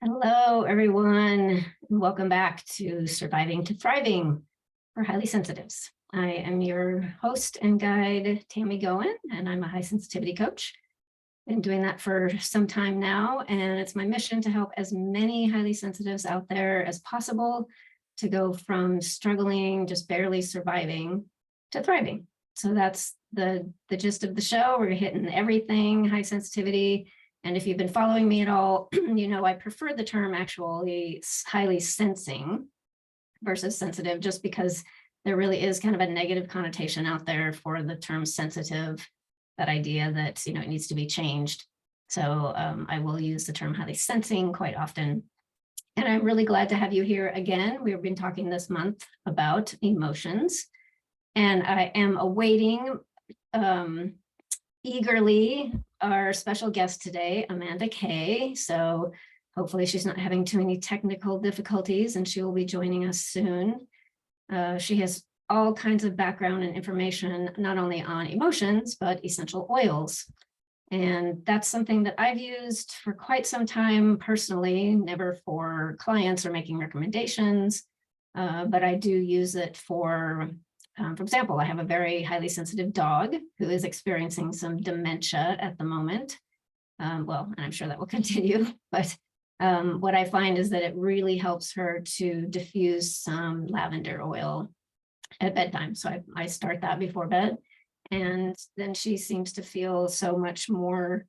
Hello, everyone, and welcome back to Surviving to Thriving for Highly Sensitives. I am your host and guide, Tammy Goen, and I'm a high sensitivity coach. Been doing that for some time now, and it's my mission to help as many highly sensitives out there as possible to go from struggling, just barely surviving, to thriving. So that's the gist of the show. We're hitting everything high sensitivity. And if you've been following me at all, you know I prefer the term actually highly sensing versus sensitive, just because there really is kind of a negative connotation out there for the term sensitive, that idea that, it needs to be changed. So I will use the term highly sensing quite often. And I'm really glad to have you here again. We've been talking this month about emotions, and I am awaiting eagerly our special guest today, Amanda Kae. So hopefully she's not having too many technical difficulties and she will be joining us soon. She has all kinds of background and information, not only on emotions, but essential oils. And that's something that I've used for quite some time personally, never for clients or making recommendations, but I do use it for example, I have a very highly sensitive dog who is experiencing some dementia at the moment. Well, and I'm sure that will continue, but what I find is that it really helps her to diffuse some lavender oil at bedtime. So I start that before bed, and then she seems to feel so much more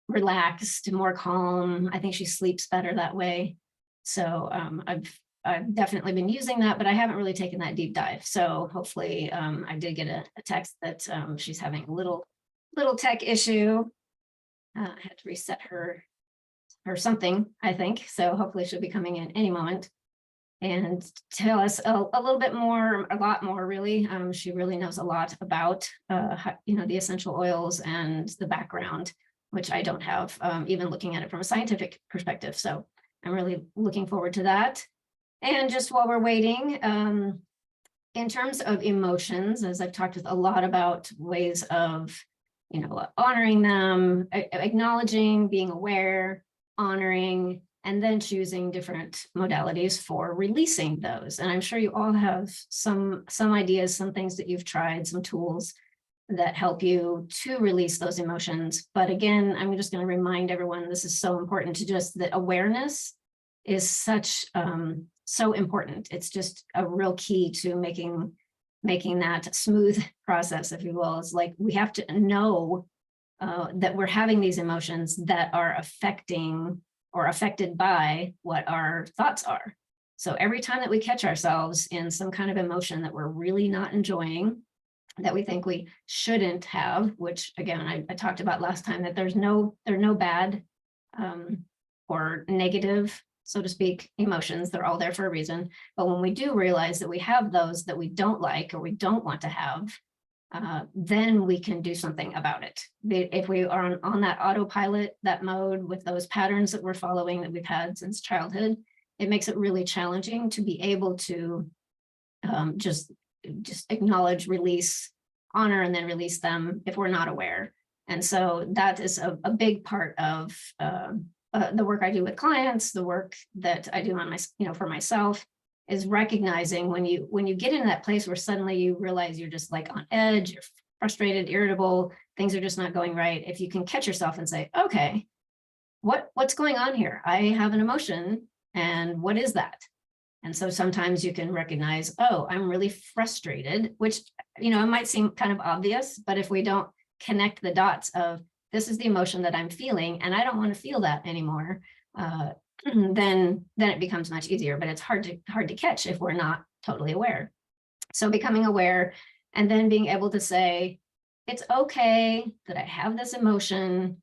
relaxed, more calm. I think she sleeps better that way. So I've definitely been using that, but I haven't really taken that deep dive. So hopefully I did get a text that she's having a little tech issue. I had to reset her or something, I think. So hopefully she'll be coming in any moment and tell us a little bit more, a lot more really. She really knows a lot about, the essential oils and the background, which I don't have, even looking at it from a scientific perspective. So I'm really looking forward to that. And just while we're waiting, in terms of emotions, as I've talked with a lot about ways of, honoring them, acknowledging, being aware, honoring, and then choosing different modalities for releasing those. And I'm sure you all have some ideas, some things that you've tried, some tools that help you to release those emotions. But again, I'm just going to remind everyone, this is so important to just that awareness is such so important. It's just a real key to making that smooth process, if you will. It's like we have to know that we're having these emotions that are affecting or affected by what our thoughts are. So every time that we catch ourselves in some kind of emotion that we're really not enjoying, that we think we shouldn't have, which again, I talked about last time, that there's no bad or negative, so to speak, emotions. They're all there for a reason. But when we do realize that we have those that we don't like or we don't want to have, then we can do something about it. If we are on that autopilot, that mode with those patterns that we're following that we've had since childhood, it makes it really challenging to be able to just acknowledge, release, honor, and then release them if we're not aware. And so that is a big part of the work I do with clients, the work that I do on my, for myself, is recognizing when you get into that place where suddenly you realize you're just like on edge, you're frustrated, irritable, things are just not going right. If you can catch yourself and say, okay, what's going on here? I have an emotion, and what is that? And so sometimes you can recognize, oh, I'm really frustrated, which, it might seem kind of obvious, but if we don't connect the dots of this is the emotion that I'm feeling, and I don't want to feel that anymore, then it becomes much easier. But it's hard to catch if we're not totally aware. So becoming aware and then being able to say, it's okay that I have this emotion.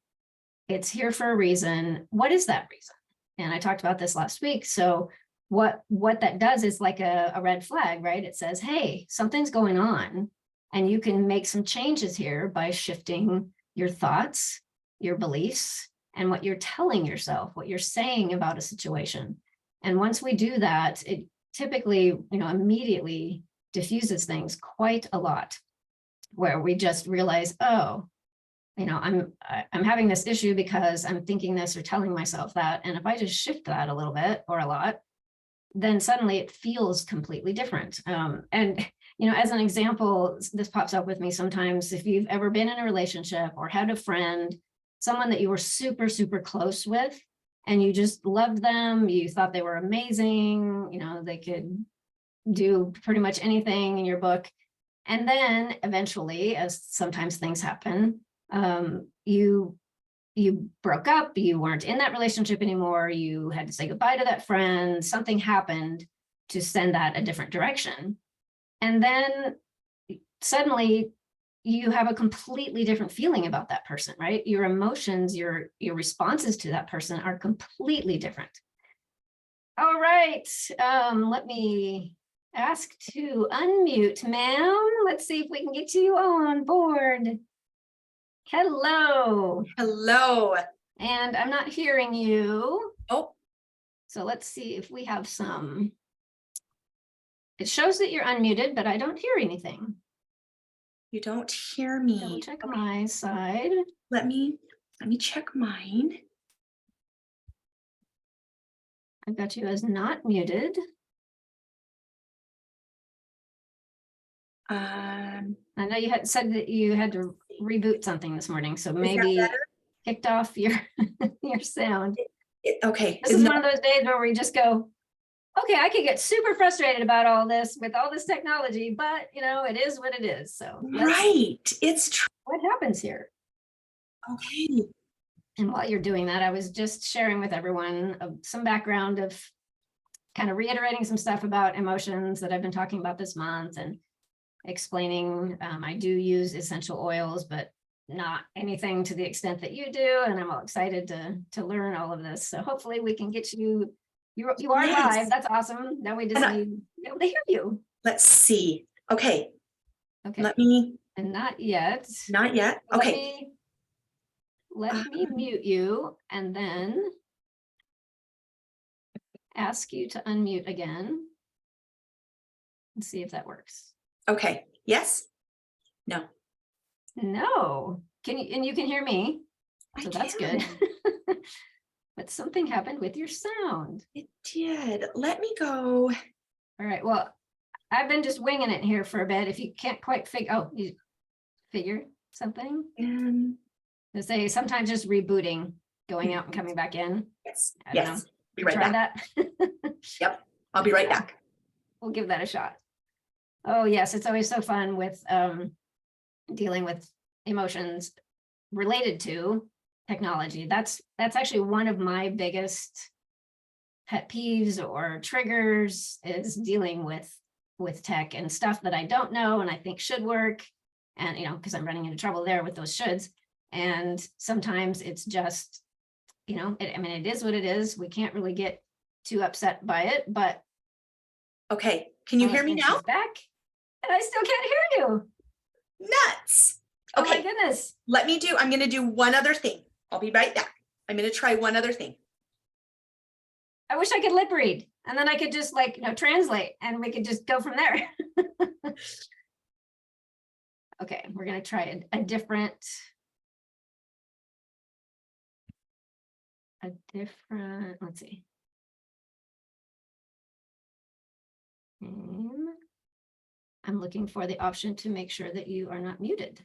It's here for a reason. What is that reason? And I talked about this last week. So what that does is like a red flag, right? It says, hey, something's going on, and you can make some changes here by shifting your thoughts, your beliefs, and what you're telling yourself, what you're saying about a situation. And once we do that, it typically, immediately diffuses things quite a lot, where we just realize, oh, I'm having this issue because I'm thinking this or telling myself that. And if I just shift that a little bit or a lot, then suddenly it feels completely different. And as an example, this pops up with me sometimes. If you've ever been in a relationship or had a friend, someone that you were super, super close with, and you just loved them, you thought they were amazing, they could do pretty much anything in your book. And then eventually, as sometimes things happen, you broke up, you weren't in that relationship anymore, you had to say goodbye to that friend, something happened to send that a different direction. And then suddenly you have a completely different feeling about that person, right? Your emotions, your responses to that person are completely different. All right, let me ask to unmute, ma'am. Let's see if we can get you on board. Hello. Hello. And I'm not hearing you. Oh. So let's see if we have some. It shows that you're unmuted, but I don't hear anything. You don't hear me. Double check my side. Let me check mine. I've got you as not muted. I know you had said that you had to reboot something this morning, so maybe kicked off your your sound. Okay. This is one of those days where we just go, okay, I could get super frustrated about all this with all this technology, but it is what it is. So right, it's true. What happens here? Okay. And while you're doing that, I was just sharing with everyone some background of kind of reiterating some stuff about emotions that I've been talking about this month and explaining. I do use essential oils, but not anything to the extent that you do. And I'm all excited to learn all of this. So hopefully we can get you are Yes. live. That's awesome. Now we just need to be able to hear you. Let's see. Okay. Okay. And not yet. Not yet. Okay. Let me mute you and then ask you to unmute again and see if that works. Okay. Yes. No. No. And you can hear me. So that's good. But something happened with your sound. It did. Let me go. All right. Well, I've been just winging it here for a bit. If you can't quite you figure something. To say sometimes just rebooting, going out and coming back in. Yes. I don't know. Be right Try back. that. Yep. I'll be right back. We'll give that a shot. Oh yes, it's always so fun with dealing with emotions related to technology. That's actually one of my biggest pet peeves or triggers, is dealing with tech and stuff that I don't know and I think should work. And because I'm running into trouble there with those shoulds. And sometimes it's just, it is what it is. We can't really get too upset by it, but. Okay. Can you hear me now? She's back and I still can't hear you. Nuts. Okay. Oh my goodness. I'm going to do one other thing. I'll be right back. I'm going to try one other thing. I wish I could lip read and then I could just translate and we could just go from there. Okay. We're going to try a different, let's see. I'm looking for the option to make sure that you are not muted.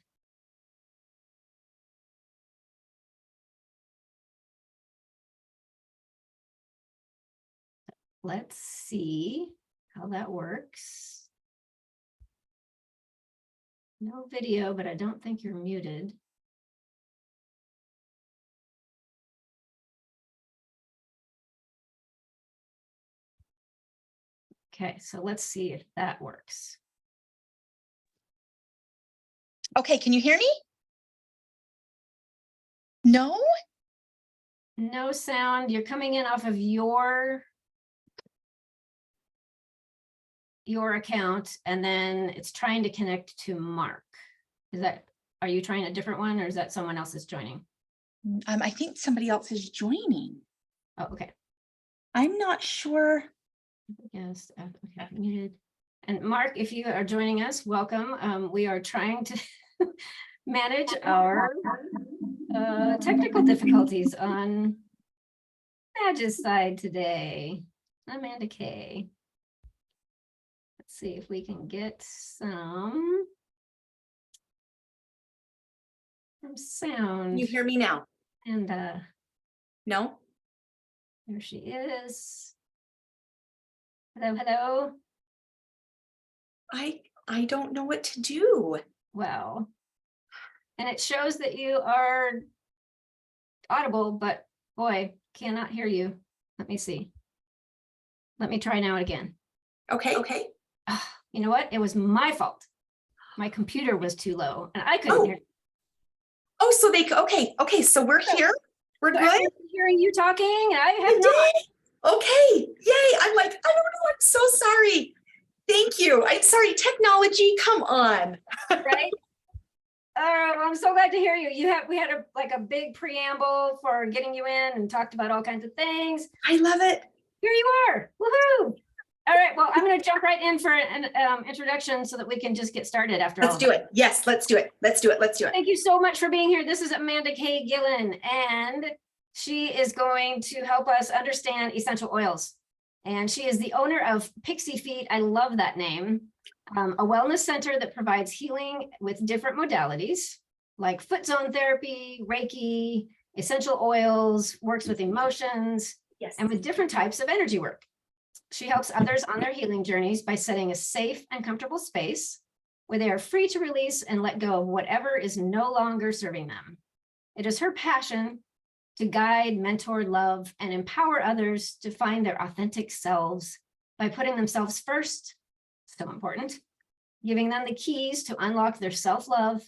Let's see how that works. No video, but I don't think you're muted. Okay, so let's see if that works. Okay, can you hear me? No? No sound. You're coming in off of your account, and then it's trying to connect to Mark. Are you trying a different one, or is that someone else is joining? I think somebody else is joining. Oh, okay. I'm not sure. Yes, okay, muted. And Mark, if you are joining us, welcome. We are trying to manage our technical difficulties on Madge's side today. Amanda Kae. Let's see if we can get some sound. You hear me now? And No? there she is. Hello, hello. I don't know what to do. Wow. And it shows that you are audible, but boy, cannot hear you. Let me see. Let me try now again. Okay. You know what? It was my fault. My computer was too low and I couldn't hear. Oh, so okay, so we're here. We're So good. I'm hearing you talking. I You have not. did? Okay, yay. I'm like, I don't know. I'm so sorry. Thank you. I'm sorry. Technology, come on. Right? I'm so glad to hear you. We had a big preamble for getting you in and talked about all kinds of things. I love it. Here you are. Woohoo! All right. Well, I'm going to jump right in for an introduction so that we can just get started after all. Let's do it. Yes, let's do it. Let's do it. Thank you so much for being here. This is Amanda Kae Gillen, and she is going to help us understand essential oils. And she is the owner of Pixie Feet. I love that name. A wellness center that provides healing with different modalities like foot zone therapy, Reiki, essential oils, works with emotions, Yes. and with different types of energy work. She helps others on their healing journeys by setting a safe and comfortable space where they are free to release and let go of whatever is no longer serving them. It is her passion to guide, mentor, love, and empower others to find their authentic selves by putting themselves first, so important, giving them the keys to unlock their self-love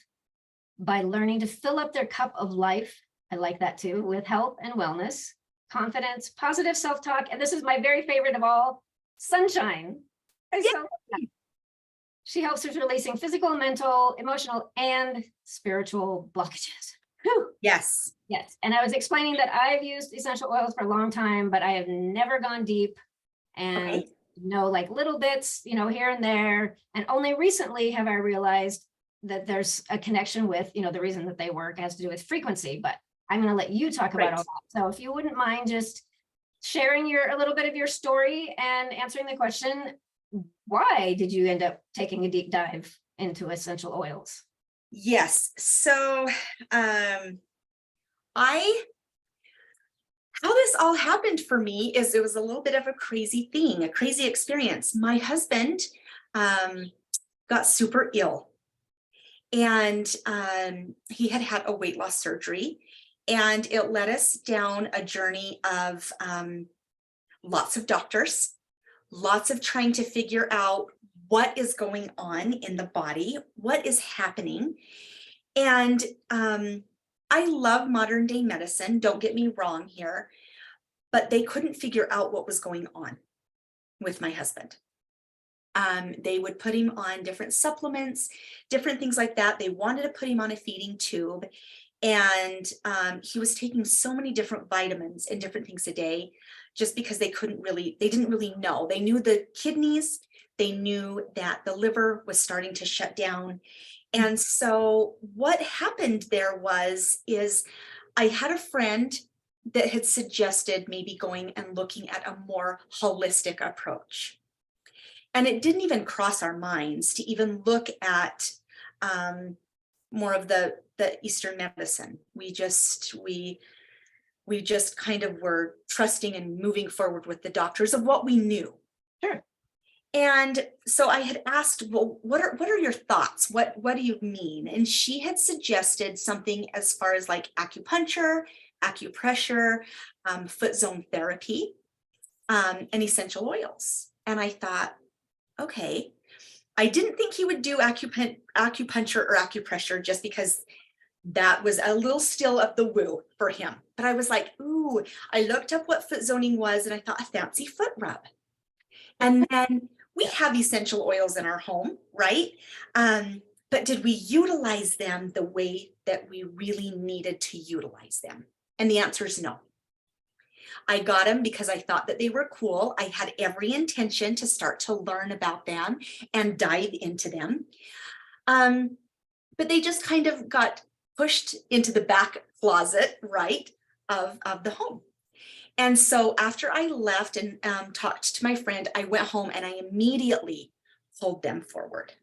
by learning to fill up their cup of life, I like that too, with health and wellness, confidence, positive self-talk, and this is my very favorite of all, sunshine. She helps with releasing physical, mental, emotional, and spiritual blockages. Whew. Yes. Yes. And I was explaining that I've used essential oils for a long time, but I have never gone deep and know like little bits, here and there. And only recently have I realized that there's a connection with, the reason that they work has to do with frequency, but I'm going to let you talk about all that. So if you wouldn't mind just sharing a little bit of your story and answering the question, why did you end up taking a deep dive into essential oils? Yes. So how this all happened for me is it was a little bit of a crazy thing, a crazy experience. My husband got super ill, and he had a weight loss surgery, and it led us down a journey of lots of doctors, lots of trying to figure out what is going on in the body, what is happening. And I love modern day medicine, don't get me wrong here, but they couldn't figure out what was going on with my husband. They would put him on different supplements, different things like that. They wanted to put him on a feeding tube, and he was taking so many different vitamins and different things a day just because they didn't really know. They knew the kidneys, they knew that the liver was starting to shut down. And so what happened there is I had a friend that had suggested maybe going and looking at a more holistic approach. And it didn't even cross our minds to even look at more of the Eastern medicine. We just kind of were trusting and moving forward with the doctors of what we knew. Sure. And so I had asked, well, what are your thoughts? What do you mean? And she had suggested something as far as like acupuncture, acupressure, foot zone therapy, and essential oils. And I thought, okay, I didn't think he would do acupuncture or acupressure just because that was a little still of the woo for him. But I was like, ooh, I looked up what foot zoning was and I thought a fancy foot rub. And then we have essential oils in our home, right? But did we utilize them the way that we really needed to utilize them? And the answer is no. I got them because I thought that they were cool. I had every intention to start to learn about them and dive into them. but they just kind of got pushed into the back closet, right, of the home. And so after I left and talked to my friend, I went home and I immediately pulled them forward.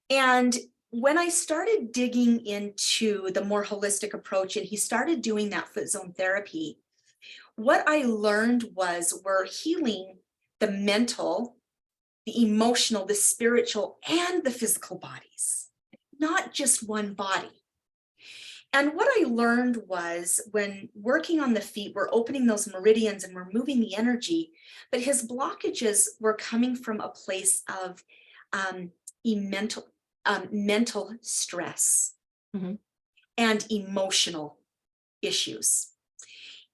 And when I started digging into the more holistic approach and he started doing that foot zone therapy, what I learned was we're healing the mental, the emotional, the spiritual, and the physical bodies, not just one body. And what I learned was when working on the feet, we're opening those meridians and we're moving the energy, but his blockages were coming from a place of mental stress Mhm. and emotional issues.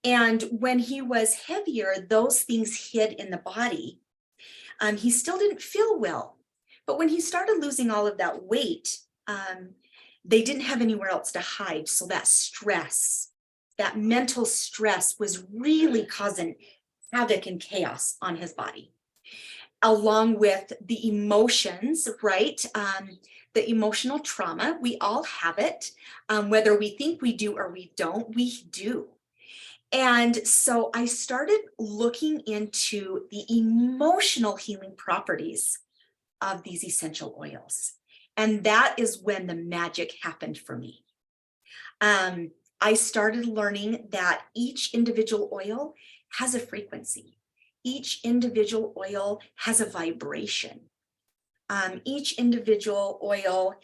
And when he was heavier, those things hid in the body. He still didn't feel well. But when he started losing all of that weight, they didn't have anywhere else to hide. So that stress, that mental stress was really causing havoc and chaos on his body, along with the emotions, right? The emotional trauma, we all have it. Whether we think we do or we don't, we do. And so I started looking into the emotional healing properties of these essential oils. And that is when the magic happened for me. I started learning that each individual oil has a frequency. Each individual oil has a vibration. Each individual oil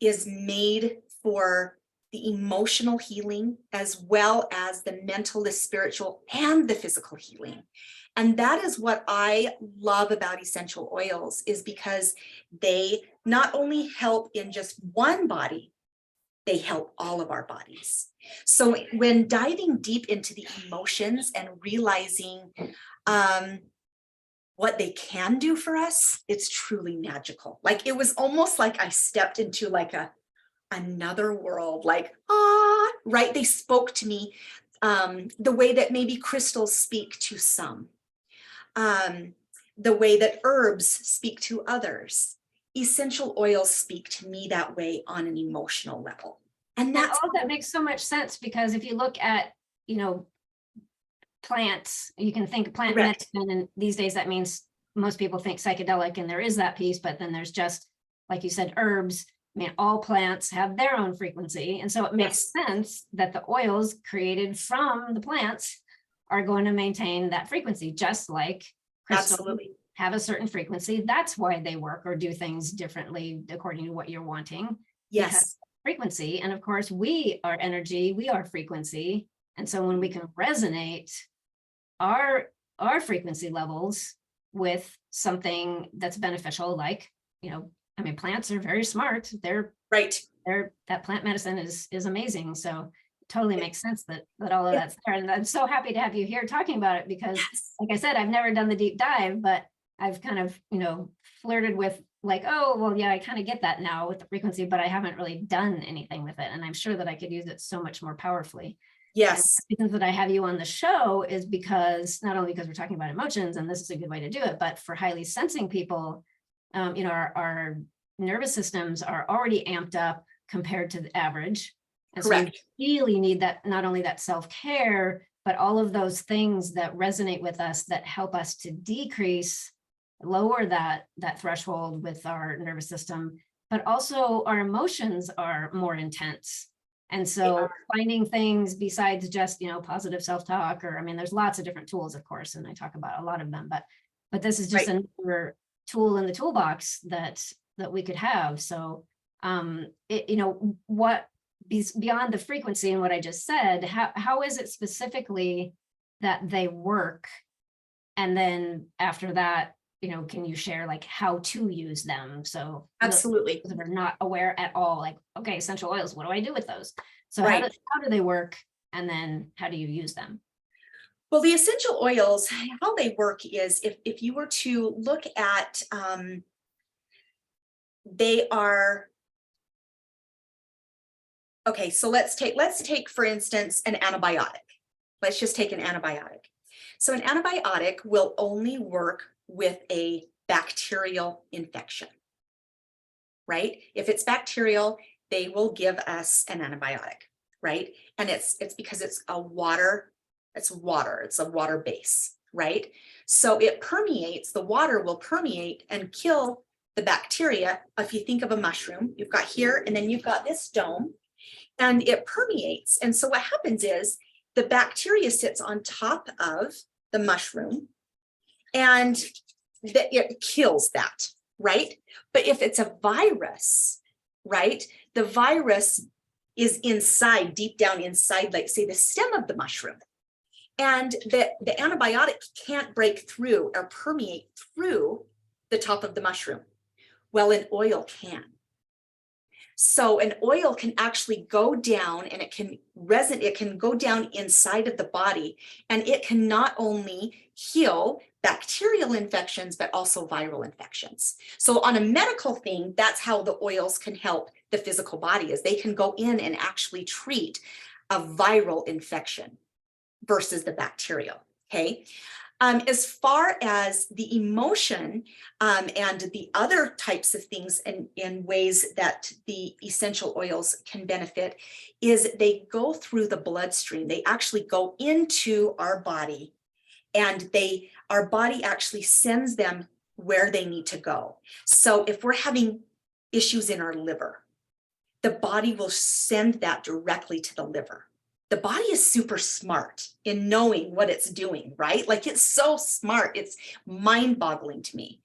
is made for the emotional healing as well as the mental, the spiritual, and the physical healing. And that is what I love about essential oils, is because they not only help in just one body, they help all of our bodies. So when diving deep into the emotions and realizing what they can do for us, it's truly magical. Like, it was almost like I stepped into like another world, like, right? They spoke to me the way that maybe crystals speak to some, the way that herbs speak to others. Essential oils speak to me that way on an emotional level. And And that's all of that makes so much sense, because if you look at, plants, you can think plant correct. medicine, and these days that means most people think psychedelic, and there is that piece, but then there's just, like you said, herbs. I mean, all plants have their own frequency. And so it makes Yes, sense that the oils created from the plants are going to maintain that frequency, just like crystals absolutely. have a certain frequency. That's why they work or do things differently according to what you're wanting, because Yes, frequency. And of course, we are energy, we are frequency. And so when we can resonate our frequency levels with something that's beneficial, like, I mean, plants are very smart. right. That plant medicine is amazing. So it totally makes sense that all of that's there. And I'm so happy to have you here talking about it, because Yes, like I said, I've never done the deep dive, but I've kind of, flirted with, like, oh, well, yeah, I kind of get that now with the frequency, but I haven't really done anything with it. And I'm sure that I could use it so much more powerfully. And yes, the reason that I have you on the show is because not only because we're talking about emotions, and this is a good way to do it, but for highly sensing people, our nervous systems are already amped up compared to the average. And so correct. we really need that, not only that self-care, but all of those things that resonate with us that help us to lower that threshold with our nervous system, but also our emotions are more intense. And They so are. finding things besides just, positive self-talk, or, I mean, there's lots of different tools, of course, and I talk about a lot of them, but this is just Right. another tool in the toolbox that we could have. So, what beyond the frequency and what I just said, how is it specifically that they work? And then after that, can you share like how to use them? So those Absolutely. that are not aware at all, like, okay, essential oils, what do I do with those? So Right. how do they work? And then how do you use them? Well, the essential oils, how they work is, if you were to look at, they are, okay, so let's take, for instance, an antibiotic. Let's just take an antibiotic. So an antibiotic will only work with a bacterial infection. right? If it's bacterial, they will give us an antibiotic, right? And it's because it's a water base, right? So it permeates, the water will permeate and kill the bacteria. If you think of a mushroom, you've got here, and then you've got this dome, and it permeates. And so what happens is the bacteria sits on top of the mushroom, and it kills that, right? But if it's a virus, right, the virus is inside, deep down inside, like say the stem of the mushroom. And the antibiotic can't break through or permeate through the top of the mushroom. Well, an oil can. So an oil can actually go down, and it can go down inside of the body, and it can not only heal bacterial infections, but also viral infections. So on a medical thing, that's how the oils can help the physical body, is they can go in and actually treat a viral infection versus the bacterial, okay? As far as the emotion and the other types of things in ways that the essential oils can benefit, is they go through the bloodstream. They actually go into our body, and our body actually sends them where they need to go. So if we're having issues in our liver, the body will send that directly to the liver. The body is super smart in knowing what it's doing, right? Like, it's so smart. It's mind-boggling to me.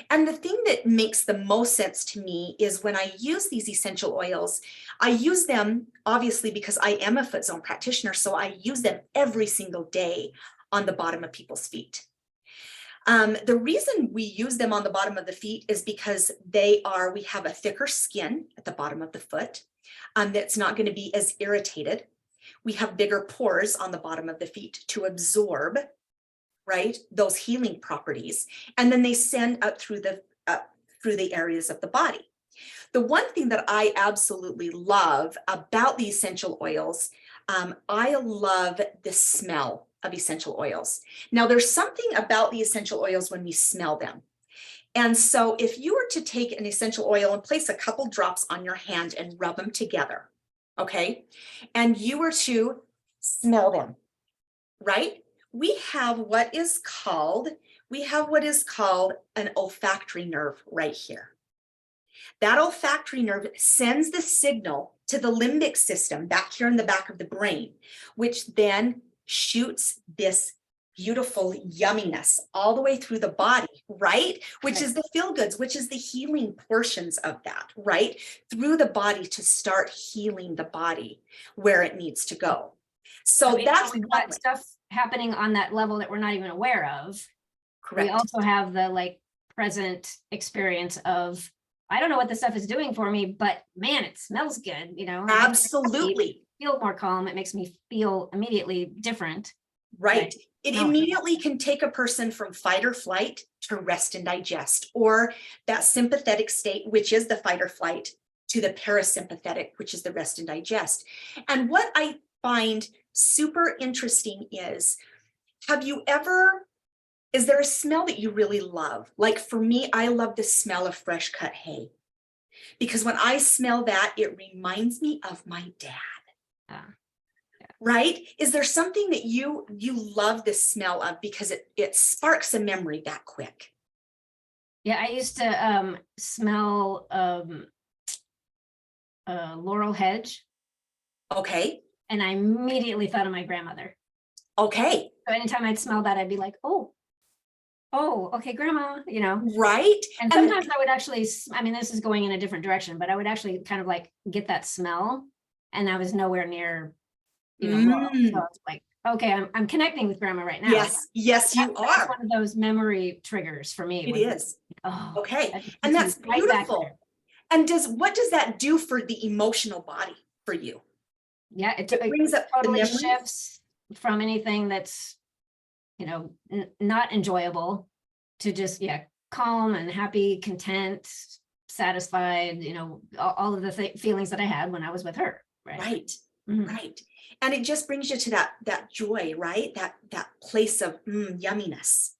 And the thing that makes the most sense to me is when I use these essential oils, I use them obviously because I am a foot zone practitioner. So I use them every single day on the bottom of people's feet. The reason we use them on the bottom of the feet is because we have a thicker skin at the bottom of the foot that's not going to be as irritated. We have bigger pores on the bottom of the feet to absorb, right, those healing properties, and then they send up through the areas of the body. The one thing that I absolutely love about the essential oils, I love the smell of essential oils. Now, there's something about the essential oils when we smell them. And so if you were to take an essential oil and place a couple drops on your hand and rub them together, okay, and you were to smell them, right? We have what is called an olfactory nerve right here. That olfactory nerve sends the signal to the limbic system back here in the back of the brain, which then shoots this beautiful yumminess all the way through the body, right? Which is the feel goods, which is the healing portions of that, right? Through the body to start healing the body where it needs to go. So that's we've got stuff happening on that level that we're not even aware of. correct. We also have the present experience of, I don't know what this stuff is doing for me, but man, it smells good, you know. Absolutely. Feel more calm. It makes me feel immediately different. Right. It immediately can take a person from fight or flight to rest and digest, or that sympathetic state, which is the fight or flight, to the parasympathetic, which is the rest and digest. And what I find super interesting is there a smell that you really love? Like for me, I love the smell of fresh cut hay, because when I smell that, it reminds me of my dad. Right? Is there something that you love the smell of because it sparks a memory that quick? Yeah, I used to smell laurel hedge. Okay. And I immediately thought of my grandmother. Okay. So anytime I'd smell that, I'd be like, oh, okay, grandma, you know. Right. And sometimes I would actually, I mean, this is going in a different direction, but I would actually kind of get that smell, and I was nowhere near, you know, laurel. So I was like, okay, I'm connecting with grandma right now. Yes, you are. That's one of those memory triggers for me. It is. Oh, okay. And that's beautiful. Right. And what does that do for the emotional body for you? Yeah, it brings up totally shifts from anything that's, you know, not enjoyable to just, calm and happy, content, satisfied, you know, all of the feelings that I had when I was with her. Right. Right. And it just brings you to that joy, right? That place of yumminess.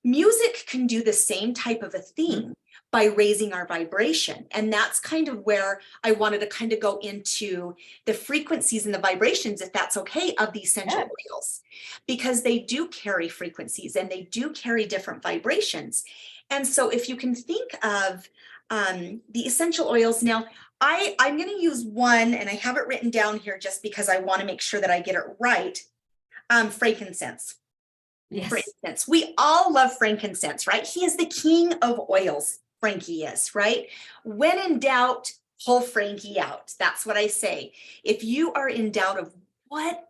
Music can do the same type of a thing, by raising our vibration. And that's kind of where I wanted to kind of go into the frequencies and the vibrations, if that's okay, of the essential oils, because they do carry frequencies and they do carry different vibrations. And so if you can think of the essential oils now, I'm going to use one, and I have it written down here just because I want to make sure that I get it right. Frankincense. Yes. Frankincense. We all love frankincense, right? He is the king of oils. Frankie is, right? When in doubt, pull Frankie out. That's what I say. If you are in doubt of what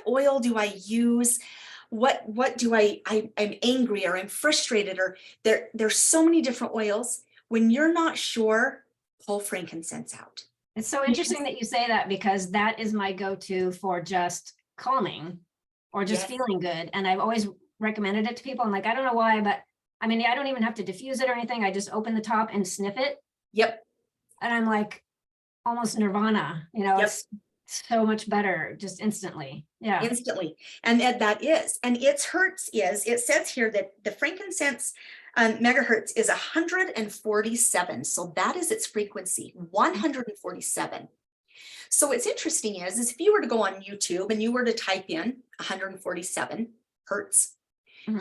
oil do I use? What do I'm angry, or I'm frustrated, or there's so many different oils. When you're not sure, pull frankincense out. It's so interesting that you say that, because that is my go-to for just calming or just feeling good. And I've always recommended it to people. I'm like, I don't know why, but I mean, I don't even have to diffuse it or anything. I just open the top and sniff it. Yep. And I'm like, almost nirvana, it's so much better just instantly. Yeah. Instantly. And that is, and its hertz is, it says here that the frankincense megahertz is 147. So that is its frequency, 147. So what's interesting is if you were to go on YouTube and you were to type in 147 hertz,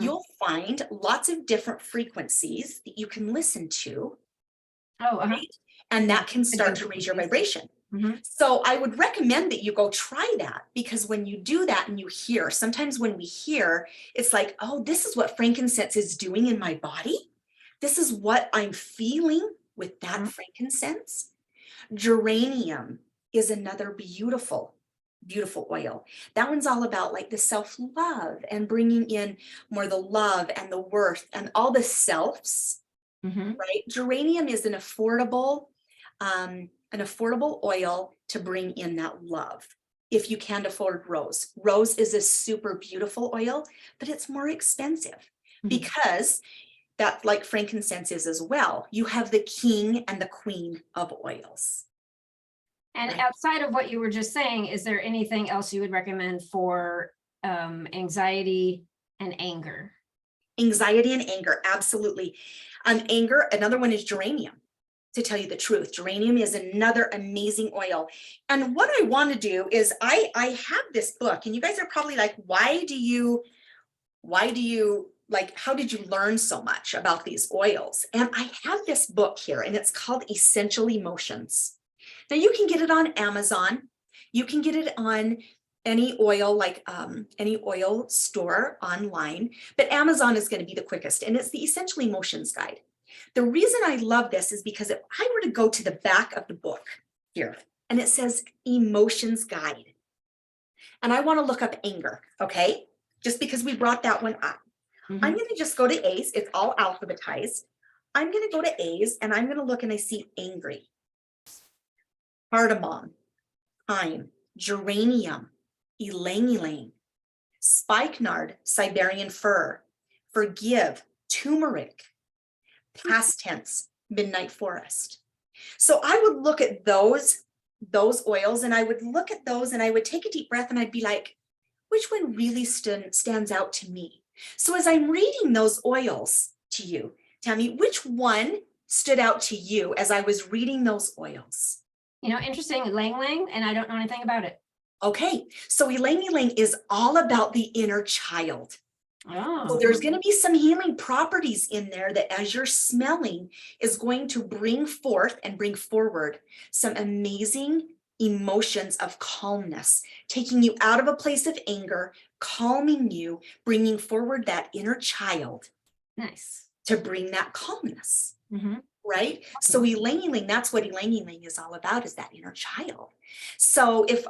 you'll find lots of different frequencies that you can listen to. Right? And that can start to raise your vibration. So I would recommend that you go try that, because when you do that and you hear, sometimes when we hear, it's like, oh, this is what frankincense is doing in my body. This is what I'm feeling with that frankincense. Geranium is another beautiful oil. That one's all about like the self-love and bringing in more the love and the worth and all the selves, right? Geranium is an affordable oil to bring in that love. If you can't afford rose. Rose is a super beautiful oil, but it's more expensive because that, like frankincense is as well, you have the king and the queen of oils. And outside of what you were just saying, is there anything else you would recommend for anxiety and anger? Anxiety and anger, absolutely. Anger, another one is geranium. To tell you the truth, geranium is another amazing oil. And what I want to do is I have this book, and you guys are probably like, why do you like, how did you learn so much about these oils? And I have this book here, and it's called Essential Emotions. Now you can get it on Amazon. You can get it on any oil, like any oil store online, but Amazon is going to be the quickest, and it's the Essential Emotions Guide. The reason I love this is because if I were to go to the back of the book here, and it says Emotions Guide, and I want to look up anger, okay? Just because we brought that one up. I'm going to just go to A's. It's all alphabetized. I'm going to go to A's, and I'm going to look, and I see angry, cardamom, thyme, geranium, ylang-ylang, spikenard, Siberian fir, forgive, turmeric, past tense, midnight forest. So I would look at those oils, and I would look at those, and I would take a deep breath, and I'd be like, which one really stands out to me? So as I'm reading those oils to you, Tammy, which one stood out to you as I was reading those oils? Interesting, ylang-ylang, and I don't know anything about it. Okay, so ylang-ylang is all about the inner child. So there's going to be some healing properties in there that, as you're smelling, is going to bring forth and bring forward some amazing emotions of calmness, taking you out of a place of anger, calming you, bringing forward that inner child. Nice. To bring that calmness. Right? So ylang-ylang, that's what ylang-ylang is all about, is that inner child. So if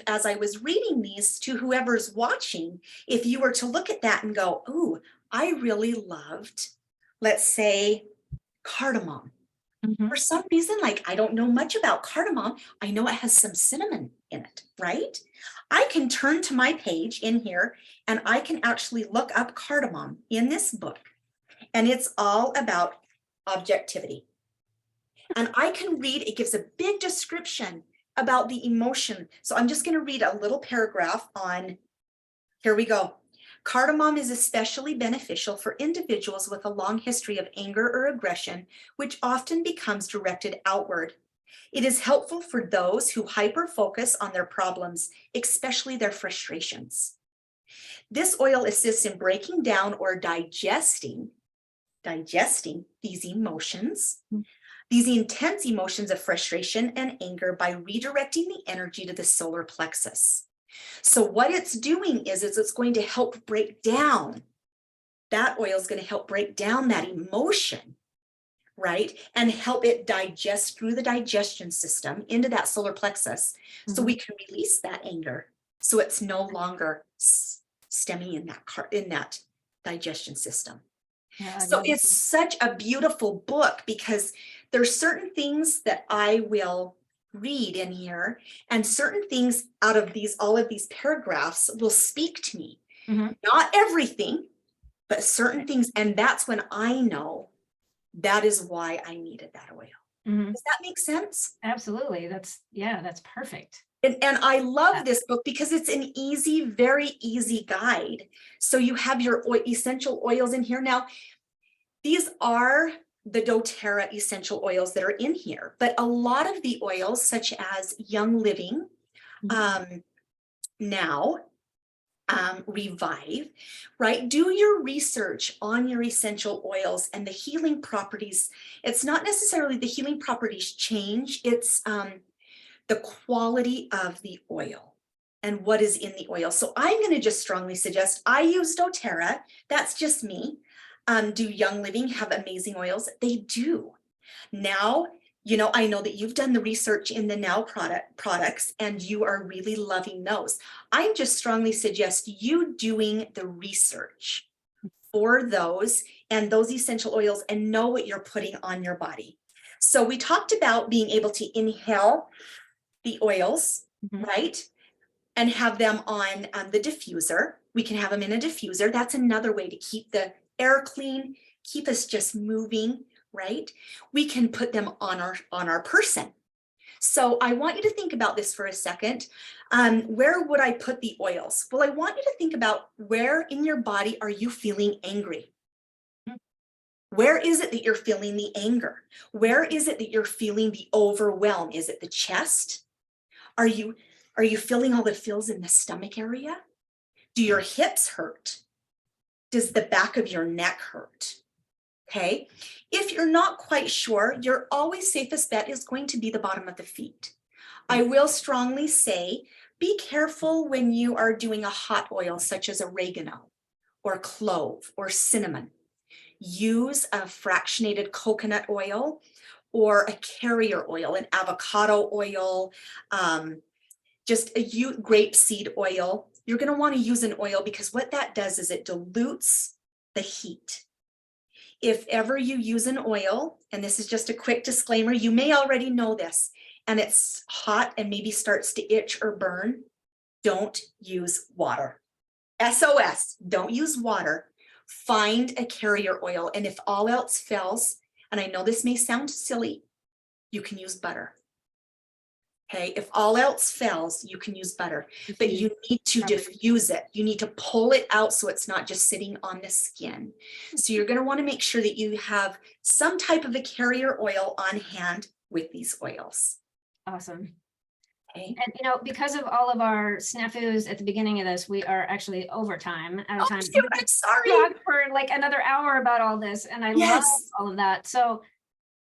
as I was reading these to whoever's watching, if you were to look at that and go, oh, I really loved, let's say, cardamom. For some reason, like, I don't know much about cardamom. I know it has some cinnamon in it, right? I can turn to my page in here, and I can actually look up cardamom in this book. And it's all about objectivity. And I can read, it gives a big description about the emotion. So I'm just going to read a little paragraph on, here we go. Cardamom is especially beneficial for individuals with a long history of anger or aggression, which often becomes directed outward. It is helpful for those who hyper-focus on their problems, especially their frustrations. This oil assists in breaking down or digesting these emotions, these intense emotions of frustration and anger by redirecting the energy to the solar plexus. So what it's doing is it's going to help break down, that oil is going to help break down that emotion, right? And help it digest through the digestion system into that solar plexus, so we can release that anger. So it's no longer stemming in that digestion system. Yeah, So it's such a beautiful book because there's certain things that I will read in here, and certain things out of all of these paragraphs will speak to me. Not everything, but certain things. And that's when I know that is why I needed that oil. Does that make sense? Absolutely. That's perfect. And I love this book because it's an easy, very easy guide. So you have your essential oils in here. Now, these are the doTERRA essential oils that are in here, but a lot of the oils, such as Young Living, Now, Revive, right? Do your research on your essential oils and the healing properties. It's not necessarily the healing properties change, it's the quality of the oil and what is in the oil. So I'm going to just strongly suggest, I use doTERRA. That's just me. Do Young Living have amazing oils? They do. Now, you know, I know that you've done the research in the Now products and you are really loving those. I just strongly suggest you doing the research for those and those essential oils and know what you're putting on your body. So we talked about being able to inhale the oils, right? And have them on the diffuser. We can have them in a diffuser. That's another way to keep the air clean, keep us just moving, right? We can put them on our person. So I want you to think about this for a second. Where would I put the oils? Well, I want you to think about where in your body are you feeling angry? Where is it that you're feeling the anger? Where is it that you're feeling the overwhelm? Is it the chest? Are you feeling all the feels in the stomach area? Do your hips hurt? Does the back of your neck hurt? Okay. If you're not quite sure, your always safest bet is going to be the bottom of the feet. I will strongly say, be careful when you are doing a hot oil such as oregano or clove or cinnamon. Use a fractionated coconut oil or a carrier oil, an avocado oil, just a grapeseed oil. You're going to want to use an oil because what that does is it dilutes the heat. If ever you use an oil, and this is just a quick disclaimer, you may already know this, and it's hot and maybe starts to itch or burn, don't use water. SOS, don't use water. Find a carrier oil. And if all else fails, and I know this may sound silly, you can use butter. Okay, if all else fails, you can use butter, but you need to diffuse it. You need to pull it out so it's not just sitting on the skin. So you're going to want to make sure that you have some type of a carrier oil on hand with these oils. Awesome. Okay. And, you know, because of all of our snafus at the beginning of this, we are actually out of time. I'm sorry. Talk for like another hour about all this, and I love all of that. So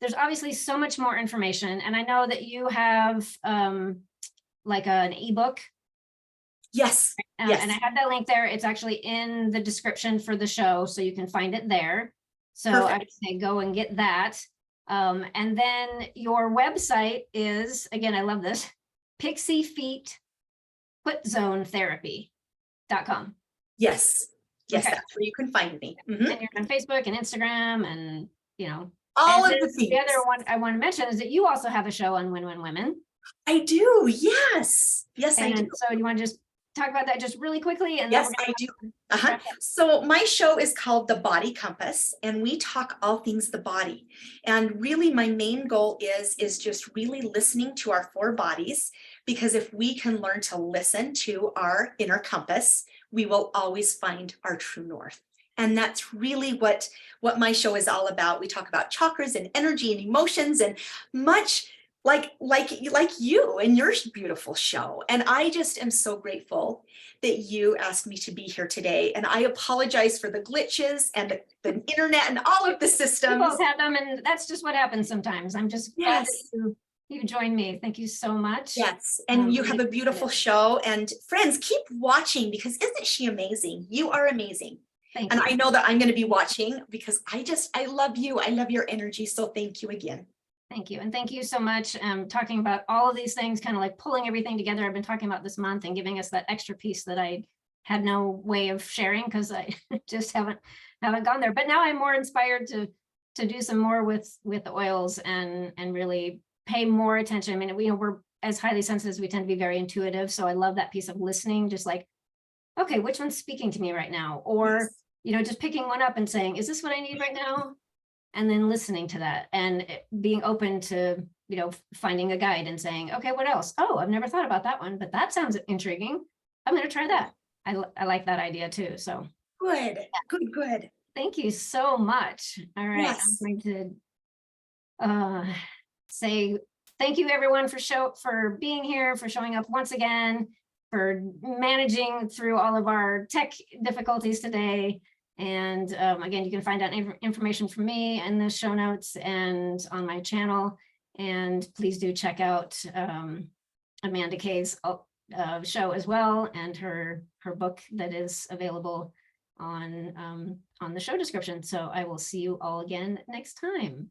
there's obviously so much more information, and I know that you have like an ebook. Yes. Yes. And I have that link there. It's actually in the description for the show, so you can find it there. So I would say go and get that. And then your website is, again, I love this, pixiefeetfootzonetherapy.com. Yes. Yes, okay. That's where you can find me. And you're on Facebook and Instagram and, you know, all of the things. The other one I want to mention is that you also have a show on Win Win Women. I do. Yes. Yes, I do. So you want to just talk about that just really quickly? And yes, I do. So my show is called The Body Compass, and we talk all things the body. And really my main goal is just really listening to our four bodies, because if we can learn to listen to our inner compass, we will always find our true north. And that's really what my show is all about. We talk about chakras and energy and emotions, and much like you and your beautiful show. And I just am so grateful that you asked me to be here today. And I apologize for the glitches and the internet and all of the We systems. both have them, and that's just what happens sometimes. I'm just glad that Yes. you joined me. Thank you so much. Yes, and you Really have a beautiful appreciate show. And friends, keep watching, because isn't she amazing? You are amazing. it. Thank And you. I know that I'm going to be watching, because I love you. I love your energy. So thank you again. Thank you. And thank you so much. Talking about all of these things, kind of like pulling everything together. I've been talking about this month and giving us that extra piece that I had no way of sharing because I just haven't gone there. But now I'm more inspired to do some more with the oils and really pay more attention. I mean, we're as highly sensitive, we tend to be very intuitive. So I love that piece of listening, just like, okay, which one's speaking to me right now? Or, just picking one up and saying, is this what I need right now? And then listening to that and being open to, finding a guide and saying, okay, what else? Oh, I've never thought about that one, but that sounds intriguing. I'm going to try that. I like that idea too. So Good. thank you so much. All right. Yes. I'm going to say thank you everyone for being here, for showing up once again, for managing through all of our tech difficulties today. And again, you can find out information from me in the show notes and on my channel. And please do check out Amanda Kae's show as well, and her book that is available on the show description. So I will see you all again next time.